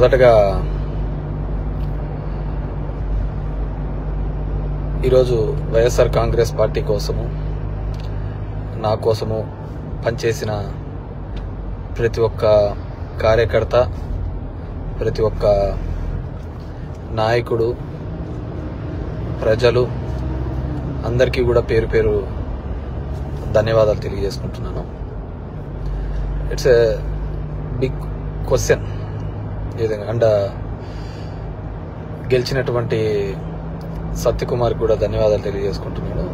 మొదటగా ఈరోజు వైఎస్ఆర్ కాంగ్రెస్ పార్టీ కోసము, నా కోసము పనిచేసిన ప్రతి ఒక్క కార్యకర్త, ప్రతి ఒక్క నాయకుడు, ప్రజలు అందరికీ కూడా పేరు పేరు ధన్యవాదాలు తెలియజేసుకుంటున్నాను. It's a big question. And గెలిచినటువంటి సత్యకుమార్ కూడా ధన్యవాదాలు తెలియజేసుకుంటున్నాను.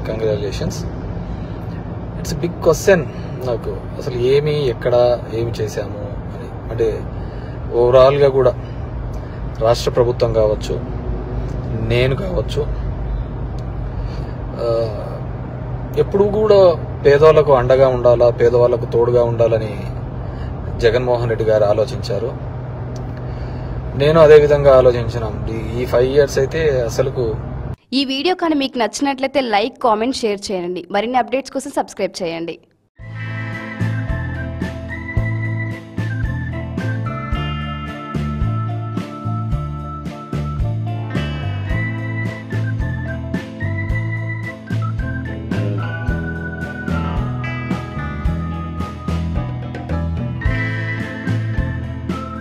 కంగ్రాచులేషన్స్. ఇట్స్ బిగ్ క్వశ్చన్ నాకు, అసలు ఎక్కడ ఏమి చేశాము అని. అంటే ఓవరాల్గా కూడా రాష్ట్ర ప్రభుత్వం కావచ్చు, నేను కావచ్చు, ఎప్పుడు కూడా పేదవాళ్లకు అండగా ఉండాలా, పేదవాళ్లకు తోడుగా ఉండాలని జగన్మోహన్ రెడ్డి గారు ఆలోచించారు. నేను అదే విధంగా ఆలోచించిన ఈ 5 years అయితే అసలుకు. ఈ వీడియో కానీ మీకు నచ్చినట్లయితే లైక్, కామెంట్, షేర్ చేయండి. మరిన్ని అప్డేట్స్ కోసం సబ్స్క్రైబ్ చేయండి.